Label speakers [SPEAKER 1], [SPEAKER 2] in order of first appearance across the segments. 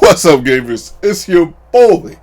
[SPEAKER 1] What's up, gamers? It's your boy,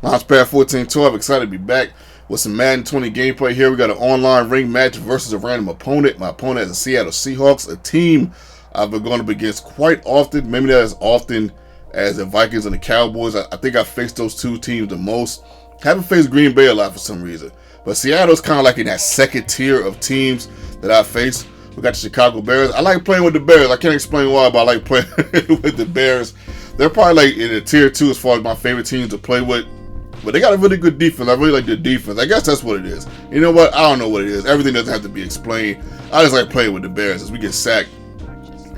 [SPEAKER 1] Launchpad 1412. Excited to be back with some Madden 20 gameplay here. We got an online ring match versus a random opponent. My opponent is the Seattle Seahawks, a team I've been going up against quite often. Maybe not as often as the Vikings and the Cowboys. I think I faced those two teams the most. Haven't faced Green Bay a lot for some reason. But Seattle's kind of like in that second tier of teams that I face. We got the Chicago Bears. I like playing with the Bears. I can't explain why, but I like playing with the Bears. They're probably like in a tier 2 as far as my favorite teams to play with. But they got a really good defense. I really like their defense. I guess that's what it is. You know what? I don't know what it is. Everything doesn't have to be explained. I just like playing with the Bears. As we get sacked,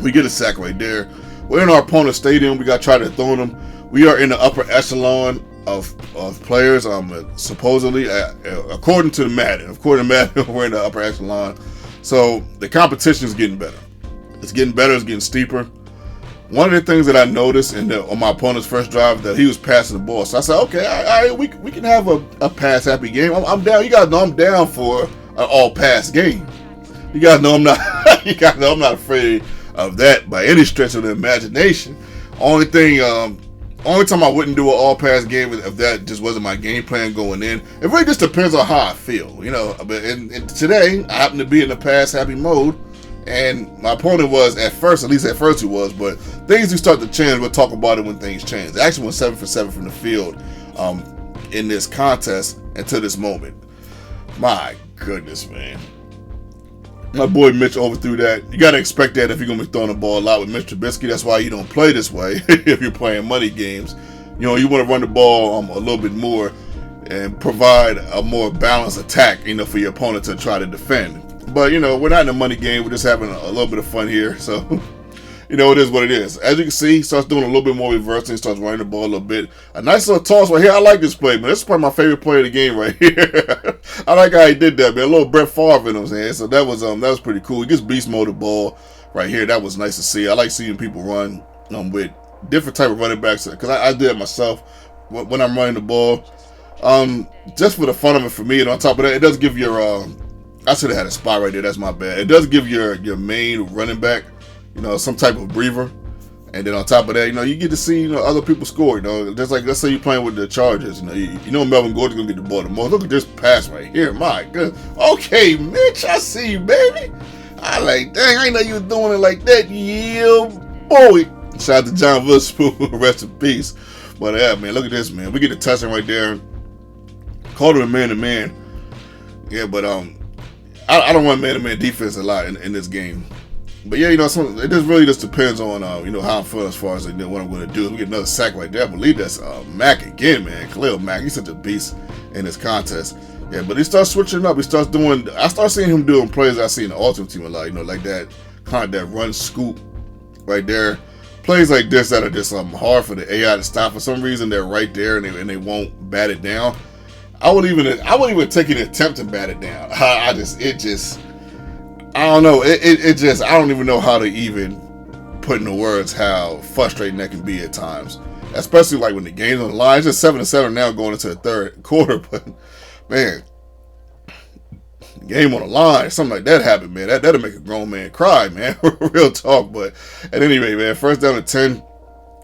[SPEAKER 1] we get a sack right there. We're in our opponent's stadium. We got to try to throw them. We are in the upper echelon of players. Supposedly, according to the Madden. According to Madden, we're in the upper echelon. So the competition is getting better. It's getting better. It's getting steeper. One of the things that I noticed on my opponent's first drive that he was passing the ball. So I said, okay, all right, we can have a pass happy game. I'm down. You guys know I'm down for an all pass game. You guys know I'm not. You guys know I'm not afraid of that by any stretch of the imagination. Only time I wouldn't do an all pass game is if that just wasn't my game plan going in. It really just depends on how I feel, you know. But today I happen to be in the pass happy mode. And my opponent was at least at first he was, but things do start to change. We'll talk about it when things change. They actually went 7 for 7 from the field in this contest until this moment. My goodness, man. My boy Mitch overthrew that. You got to expect that if you're going to be throwing the ball a lot with Mr. Trubisky. That's why you don't play this way if you're playing money games. You know, you want to run the ball a little bit more and provide a more balanced attack, you know, for your opponent to try to defend. But, you know, we're not in a money game. We're just having a little bit of fun here. So, you know, it is what it is. As you can see, he starts doing a little bit more reversing. He starts running the ball a little bit. A nice little toss right here. I like this play, man. This is probably my favorite play of the game right here. I like how he did that, man. A little Brett Favre in his hand. So that was pretty cool. He just beast mode the ball right here. That was nice to see. I like seeing people run with different type of running backs because I did it myself when I'm running the ball. Just for the fun of it for me. And on top of that, it does give your I should have had a spot right there. That's my bad. It does give your main running back, you know, some type of breather. And then on top of that, you know, you get to see, you know, other people score. You know, just like, let's say you're playing with the Chargers. You know Melvin Gordon's going to get the ball the most. Look at this pass right here. My goodness. Okay, Mitch, I see you, baby. I like, dang, I ain't know you was doing it like that. Yeah, boy. Shout out to John Witherspoon. Rest in peace. But, yeah, man, look at this, man. We get the touchdown right there. Called it a man-to-man. Yeah, but, I don't run man-to-man defense a lot in this game. But yeah, you know, it just really just depends on, you know, how I'm feeling as far as what I'm going to do. We get another sack right there. I believe that's Mack again, man. Khalil Mack. He's such a beast in this contest. Yeah, but he starts switching up. I start seeing him doing plays I see in the Ultimate Team a lot, you know, like that kind of that run scoop right there. Plays like this that are just hard for the AI to stop. For some reason, they're right there and they won't bat it down. I wouldn't even take an attempt to bat it down. I don't know. I don't even know how to even put into words how frustrating that can be at times. Especially like when the game's on the line. It's just 7-7 now going into the third quarter. But man, game on the line, something like that happened, man. That'll make a grown man cry, man. Real talk. But at any rate, man, first down to 10.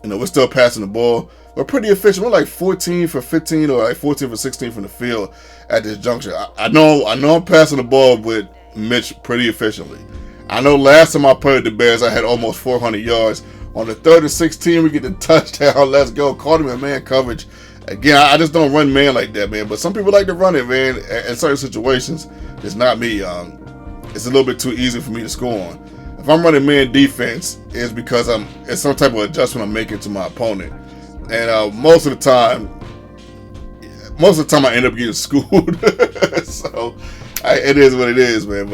[SPEAKER 1] You know, we're still passing the ball. We're pretty efficient. We're like 14 for 15 or like 14 for 16 from the field at this juncture. I know I'm passing the ball with Mitch pretty efficiently. I know last time I played the Bears, I had almost 400 yards. On the 3rd and 16, we get the touchdown. Let's go. Caught him in man coverage. Again, I just don't run man like that, man. But some people like to run it, man. In certain situations, it's not me. It's a little bit too easy for me to score on. If I'm running man defense, it's because it's some type of adjustment I'm making to my opponent. And most of the time I end up getting schooled. So it is what it is, man.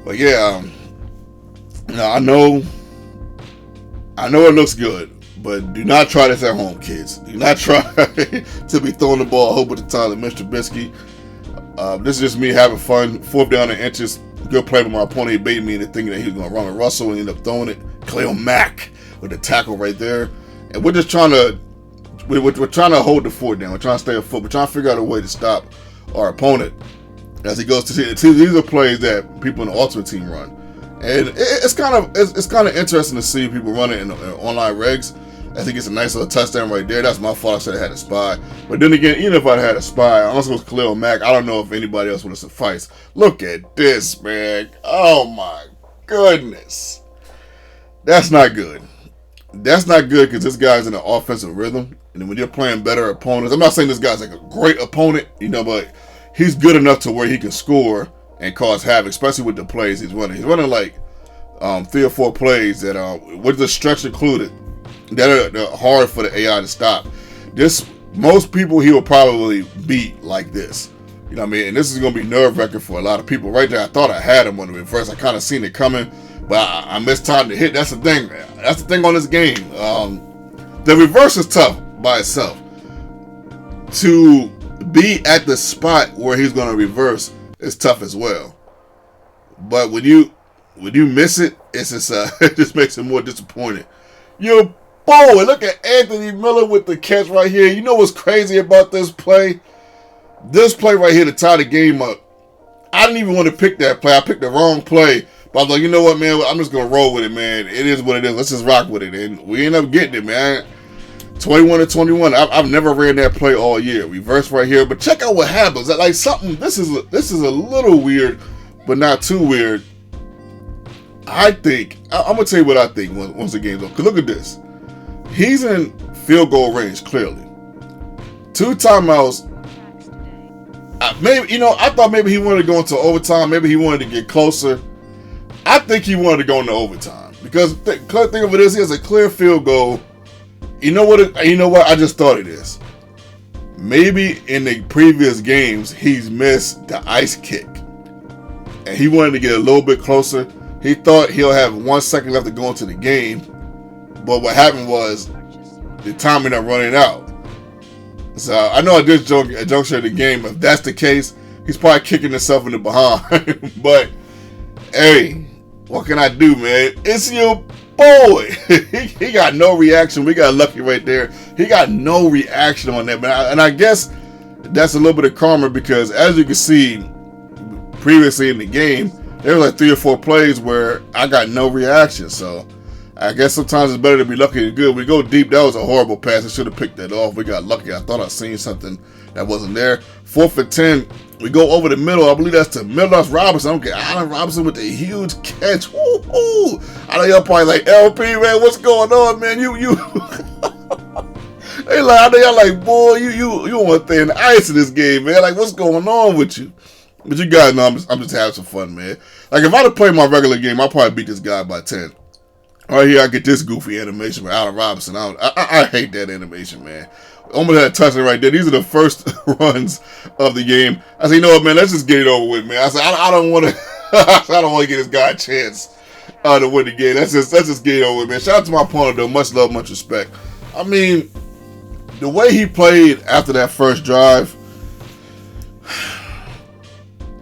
[SPEAKER 1] But yeah, I know it looks good, but do not try this at home, kids. Do not try to be throwing the ball a whole bunch of times at Mr. Trubisky. This is just me having fun. 4th down and inches. Good play by my opponent. He baited me into thinking that he was going to run with Russell and ended up throwing it. Khalil Mack with the tackle right there. And we're just trying to hold the fort down. We're trying to stay afloat. We're trying to figure out a way to stop our opponent as he goes to see. These are plays that people in the Ultimate Team run, and it's kind of interesting to see people running in online regs. I think it's a nice little touchdown right there. That's my fault. I should have had a spy. But then again, even if I had a spy, unless it was Khalil Mack, I don't know if anybody else would have sufficed. Look at this, man. Oh, my goodness. That's not good. That's not good because this guy's in an offensive rhythm. And when you're playing better opponents, I'm not saying this guy's like a great opponent, but he's good enough to where he can score and cause havoc, especially with the plays he's running. He's running like 3 or 4 plays that, with the stretch included, that are hard for the AI to stop. Most people he will probably beat like this. You know what I mean? And this is going to be nerve-wracking for a lot of people. Right there, I thought I had him on the reverse. I kind of seen it coming, but I missed time to hit. That's the thing. That's the thing on this game. The reverse is tough by itself. To be at the spot where he's going to reverse is tough as well. But when you miss it, it's just it just makes it more disappointing. Boy, look at Anthony Miller with the catch right here. You know what's crazy about this play? This play right here to tie the game up. I didn't even want to pick that play. I picked the wrong play. But I was like, you know what, man? I'm just going to roll with it, man. It is what it is. Let's just rock with it. And we end up getting it, man. 21-21. I've never ran that play all year. Reverse right here. But check out what happens. Like something, this is a little weird, but not too weird. I think, I'm going to tell you what I think once the game's over. Because look at this. He's in field goal range, clearly. 2 timeouts. I thought maybe he wanted to go into overtime. Maybe he wanted to get closer. I think he wanted to go into overtime. Because the thing of it is, he has a clear field goal. You know what? I just thought of this. Maybe in the previous games, he's missed the ice kick. And he wanted to get a little bit closer. He thought he'll have 1 second left to go into the game. But what happened was the time ended up running out. So I know at this juncture of the game, if that's the case, he's probably kicking himself in the behind. But hey, what can I do, man? It's your boy. He got no reaction. We got lucky right there. He got no reaction on that, man. And I guess that's a little bit of karma because, as you can see, previously in the game, there was like 3 or 4 plays where I got no reaction. So I guess sometimes it's better to be lucky than good. We go deep. That was a horrible pass. I should have picked that off. We got lucky. I thought I seen something that wasn't there. 4th and 10. We go over the middle. I believe that's to Miller's Robinson. I don't get Allen Robinson with the huge catch. Woo-hoo. I know y'all probably like, LP, man, what's going on, man? You. They like, I know y'all like, boy, you want thin ice in this game, man. Like, what's going on with you? But you guys know I'm just having some fun, man. Like, if I'd have played my regular game, I'd probably beat this guy by 10. Right here, I get this goofy animation with Allen Robinson. I hate that animation, man. Almost had a touchdown right there. These are the first runs of the game. I said, you know what, man? Let's just get it over with, man. I said, I don't want to. I don't want to give this guy a chance to win the game. Let's just get it over with, man. Shout out to my opponent, though. Much love, much respect. I mean, the way he played after that first drive,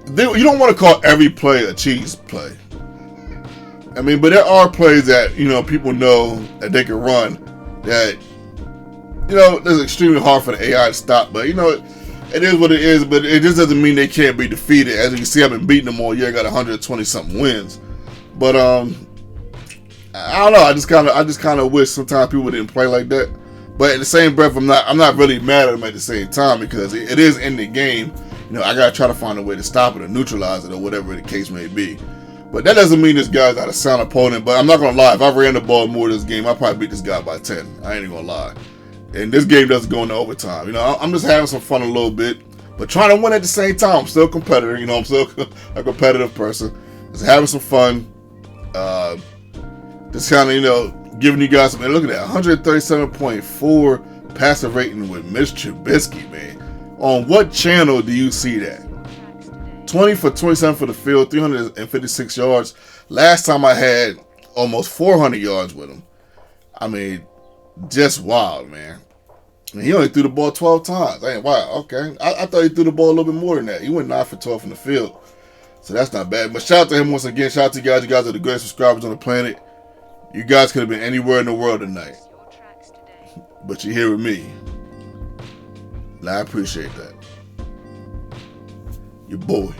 [SPEAKER 1] you don't want to call every play a cheese play. I mean, but there are plays that, people know that they can run that, it's extremely hard for the AI to stop. But, it is what it is. But it just doesn't mean they can't be defeated. As you can see, I've been beating them all year. I got 120-something wins. But, I don't know. I just kind of wish sometimes people didn't play like that. But in the same breath, I'm not really mad at them at the same time because it is in the game. I got to try to find a way to stop it or neutralize it or whatever the case may be. But that doesn't mean this guy's not a sound opponent. But I'm not going to lie. If I ran the ball more this game, I'd probably beat this guy by 10. I ain't even going to lie. And this game doesn't go into overtime. I'm just having some fun a little bit. But trying to win at the same time. I'm still a competitor. I'm still a competitive person. Just having some fun. Just kind of, giving you guys some. Man, look at that. 137.4 passer rating with Mitch Trubisky, man. On what channel do you see that? 20 for 27 for the field, 356 yards. Last time I had almost 400 yards with him. I mean, just wild, man. He only threw the ball 12 times. Wow, okay. I thought he threw the ball a little bit more than that. He went 9 for 12 from the field. So that's not bad. But shout out to him once again. Shout out to you guys. You guys are the greatest subscribers on the planet. You guys could have been anywhere in the world tonight. But you're here with me. And I appreciate that. Your boy.